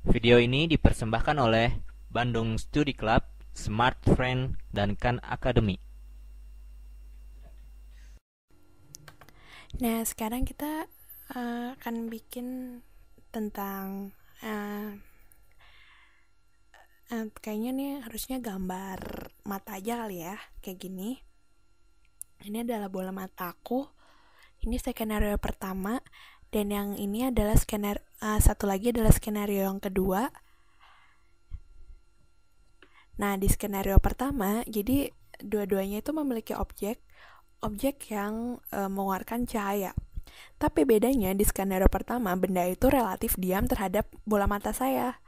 Video ini dipersembahkan oleh Bandung Studi Club, Smart Friend, dan Khan Academy. Nah, sekarang kita akan bikin tentang kayaknya nih harusnya gambar mata aja kali ya, kayak gini. Ini adalah bola mata aku. Ini skenario pertama, dan yang ini adalah satu lagi adalah skenario yang kedua. Nah, di skenario pertama, jadi dua-duanya itu memiliki objek yang mengeluarkan cahaya. Tapi bedanya di skenario pertama, benda itu relatif diam terhadap bola mata saya.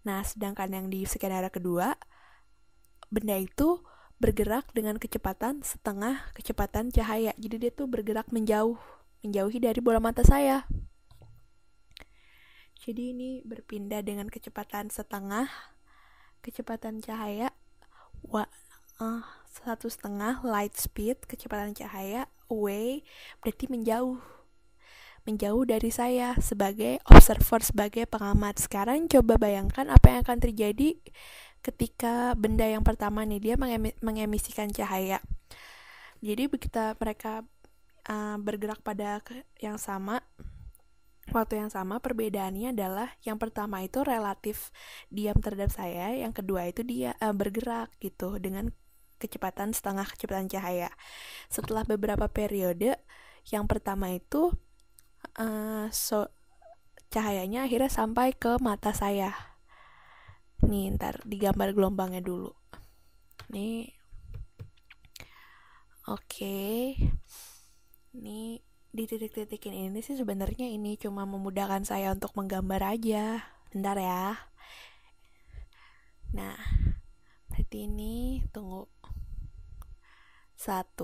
Nah, sedangkan yang di skenario kedua, benda itu bergerak dengan kecepatan setengah kecepatan cahaya. Jadi dia tuh bergerak menjauhi dari bola mata saya. Jadi ini berpindah dengan kecepatan setengah kecepatan cahaya. Wah, 1,5 light speed kecepatan cahaya away, berarti menjauh dari saya sebagai observer, sebagai pengamat. Sekarang coba bayangkan apa yang akan terjadi ketika benda yang pertama nih dia mengemisikan cahaya. Jadi begitu mereka bergerak pada yang sama, waktu yang sama, perbedaannya adalah yang pertama itu relatif diam terhadap saya, yang kedua itu dia bergerak gitu dengan kecepatan setengah kecepatan cahaya. Setelah beberapa periode, yang pertama itu cahayanya akhirnya sampai ke mata saya. Nih, ntar digambar gelombangnya dulu. Nih, oke. Nih, di titik-titikin ini sih sebenarnya ini cuma memudahkan saya untuk menggambar aja. Bentar ya. Nah, berarti ini tunggu. 1,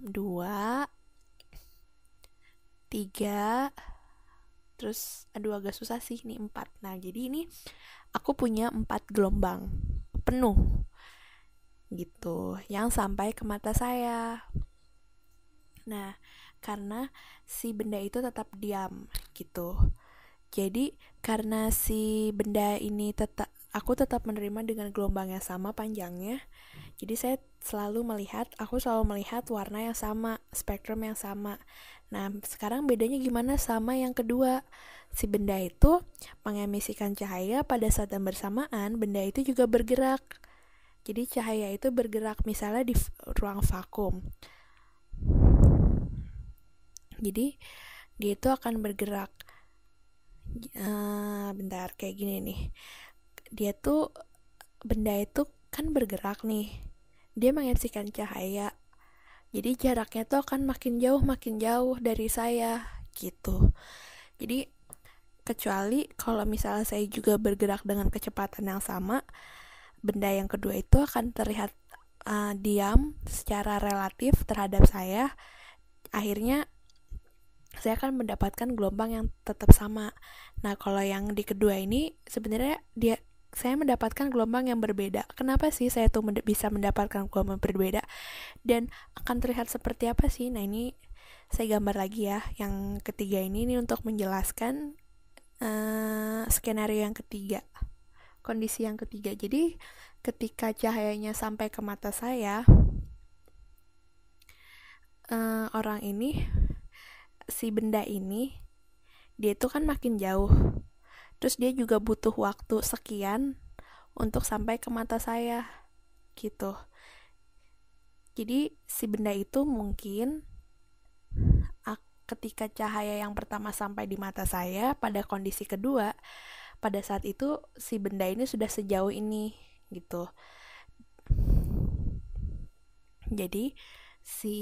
2, 3, terus aduh agak susah sih nih 4. Nah, jadi ini aku punya 4 gelombang penuh gitu yang sampai ke mata saya. Nah, karena si benda itu tetap diam gitu. Jadi karena si benda ini aku tetap menerima dengan gelombang yang sama panjangnya. Jadi aku selalu melihat warna yang sama, spektrum yang sama. Nah, sekarang bedanya gimana sama yang kedua? Si benda itu mengemisikan cahaya pada saat yang bersamaan, benda itu juga bergerak. Jadi cahaya itu bergerak misalnya di ruang vakum. Jadi dia itu akan bergerak. Bentar, kayak gini nih. Benda itu kan bergerak nih. Dia mengemisikan cahaya. Jadi jaraknya tuh akan makin jauh dari saya gitu. Jadi kecuali kalau misalnya saya juga bergerak dengan kecepatan yang sama, benda yang kedua itu akan terlihat diam secara relatif terhadap saya. Akhirnya saya akan mendapatkan gelombang yang tetap sama. Nah, kalau yang di kedua ini sebenarnya saya mendapatkan gelombang yang berbeda. Kenapa sih saya tuh bisa mendapatkan gelombang berbeda dan akan terlihat seperti apa sih? Nah, ini saya gambar lagi ya. Yang ketiga ini untuk menjelaskan skenario yang ketiga, kondisi yang ketiga. Jadi ketika cahayanya sampai ke mata saya, si benda ini dia itu kan makin jauh. Terus dia juga butuh waktu sekian untuk sampai ke mata saya gitu. Jadi si benda itu mungkin ketika cahaya yang pertama sampai di mata saya pada kondisi kedua, pada saat itu si benda ini sudah sejauh ini gitu. Jadi si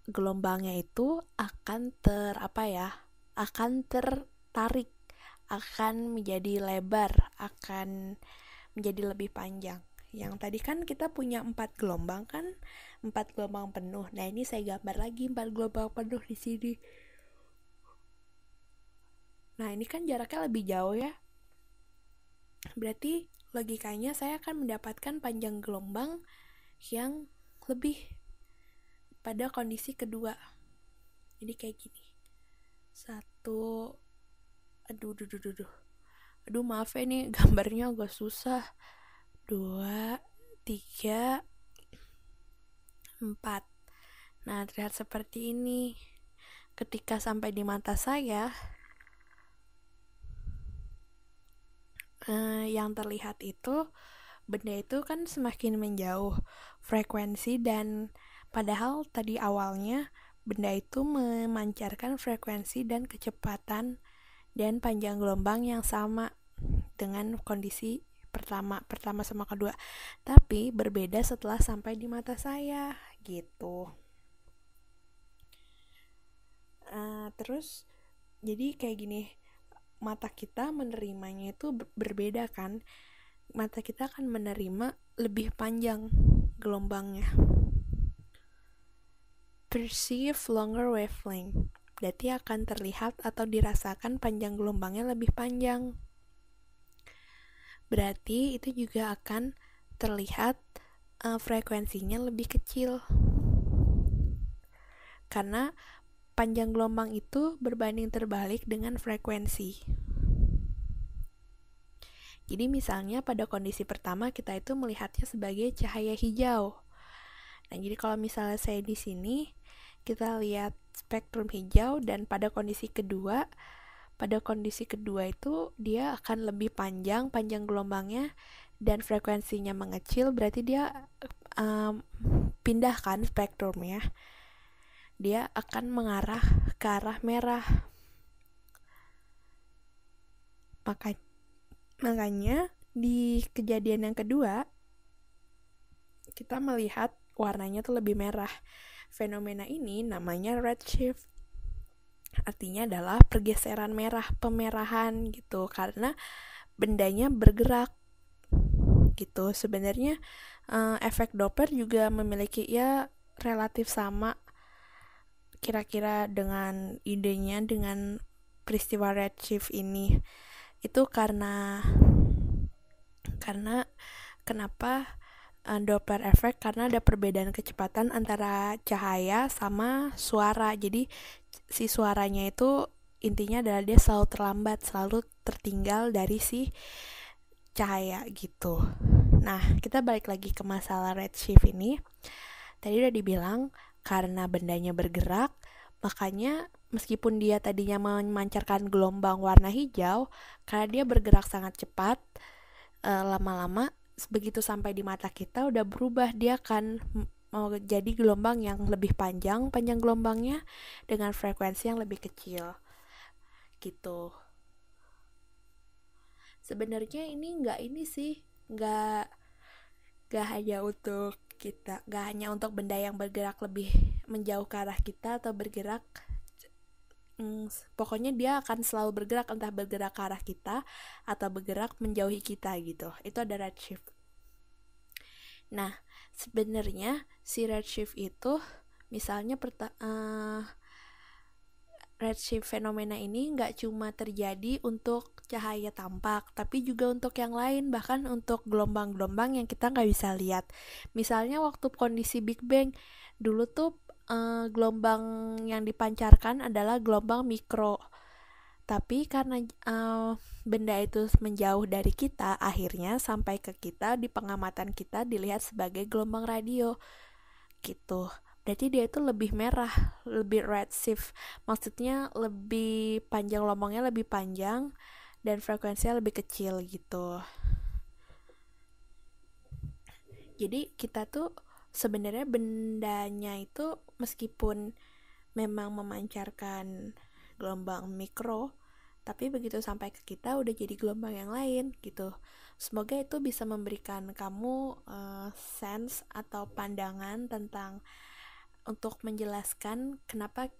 gelombangnya itu akan tertarik, akan menjadi lebar, akan menjadi lebih panjang. Yang tadi kan kita punya 4 gelombang kan, 4 gelombang penuh. Nah, ini saya gambar lagi 4 gelombang penuh di sini. Nah, ini kan jaraknya lebih jauh ya. Berarti logikanya saya akan mendapatkan panjang gelombang yang lebih pada kondisi kedua. Jadi kayak gini. Satu, aduh maaf ya nih gambarnya agak susah. Dua, tiga, empat. Nah, terlihat seperti ini. Ketika sampai di mata saya, yang terlihat itu benda itu kan semakin menjauh frekuensi, dan padahal tadi awalnya benda itu memancarkan frekuensi dan kecepatan dan panjang gelombang yang sama dengan kondisi pertama sama kedua, tapi berbeda setelah sampai di mata saya gitu. Terus jadi kayak gini, mata kita menerimanya itu berbeda kan. Mata kita akan menerima lebih panjang gelombangnya. Perceive longer wavelength, berarti akan terlihat atau dirasakan panjang gelombangnya lebih panjang. Berarti itu juga akan terlihat frekuensinya lebih kecil. Karena panjang gelombang itu berbanding terbalik dengan frekuensi. Jadi misalnya pada kondisi pertama kita itu melihatnya sebagai cahaya hijau. Nah, jadi kalau misalnya saya di sini kita lihat spektrum hijau, dan pada kondisi kedua itu dia akan lebih panjang gelombangnya dan frekuensinya mengecil, berarti dia pindahkan spektrumnya. Dia akan mengarah ke arah merah. Makanya di kejadian yang kedua kita melihat warnanya tuh lebih merah. Fenomena ini namanya redshift. Artinya adalah pergeseran merah, pemerahan gitu, karena bendanya bergerak gitu. Sebenarnya efek Doppler juga memiliki ya relatif sama kira-kira dengan idenya dengan peristiwa redshift ini. Itu karena kenapa Doppler effect, karena ada perbedaan kecepatan antara cahaya sama suara. Jadi si suaranya itu intinya adalah dia selalu terlambat, selalu tertinggal dari si cahaya gitu. Nah, kita balik lagi ke masalah redshift ini. Tadi udah dibilang karena bendanya bergerak, makanya meskipun dia tadinya memancarkan gelombang warna hijau, karena dia bergerak sangat cepat, lama-lama begitu sampai di mata kita udah berubah, dia akan mau jadi gelombang yang lebih panjang gelombangnya dengan frekuensi yang lebih kecil gitu. Sebenarnya ini nggak hanya untuk kita, nggak hanya untuk benda yang bergerak lebih menjauh ke arah kita atau bergerak pokoknya dia akan selalu bergerak, entah bergerak ke arah kita atau bergerak menjauhi kita gitu. Itu ada redshift. Nah, sebenarnya si redshift itu misalnya redshift fenomena ini nggak cuma terjadi untuk cahaya tampak, tapi juga untuk yang lain, bahkan untuk gelombang-gelombang yang kita nggak bisa lihat. Misalnya waktu kondisi Big Bang, dulu tuh gelombang yang dipancarkan adalah gelombang mikro. Tapi karena benda itu menjauh dari kita, akhirnya sampai ke kita, di pengamatan kita dilihat sebagai gelombang radio gitu. Berarti dia itu lebih merah, lebih redshift. Maksudnya lebih panjang, gelombangnya lebih panjang dan frekuensinya lebih kecil gitu. Jadi kita tuh sebenarnya bendanya itu meskipun memang memancarkan gelombang mikro, tapi begitu sampai ke kita udah jadi gelombang yang lain gitu. Semoga itu bisa memberikan kamu sense atau pandangan tentang untuk menjelaskan kenapa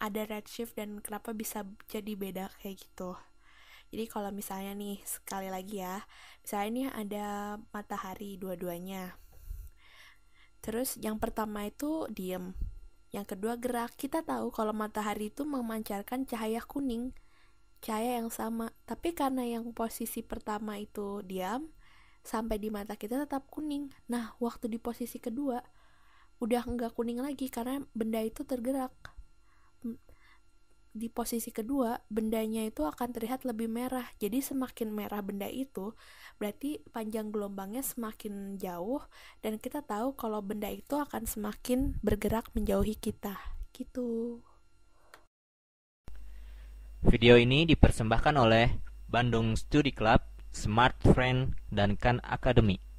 ada redshift dan kenapa bisa jadi beda kayak gitu. Jadi kalau misalnya nih, sekali lagi ya, misalnya ini ada matahari dua-duanya. Terus yang pertama itu diem, yang kedua gerak. Kita tahu kalau matahari itu memancarkan cahaya kuning, cahaya yang sama. Tapi karena yang posisi pertama itu diam, sampai di mata kita tetap kuning. Nah, waktu di posisi kedua, udah nggak kuning lagi karena benda itu tergerak. di posisi kedua, bendanya itu akan terlihat lebih merah. Jadi semakin merah benda itu, berarti panjang gelombangnya semakin jauh, dan kita tahu kalau benda itu akan semakin bergerak menjauhi kita. Gitu. Video ini dipersembahkan oleh Bandung Studi Club, Smart Friend, dan Khan Academy.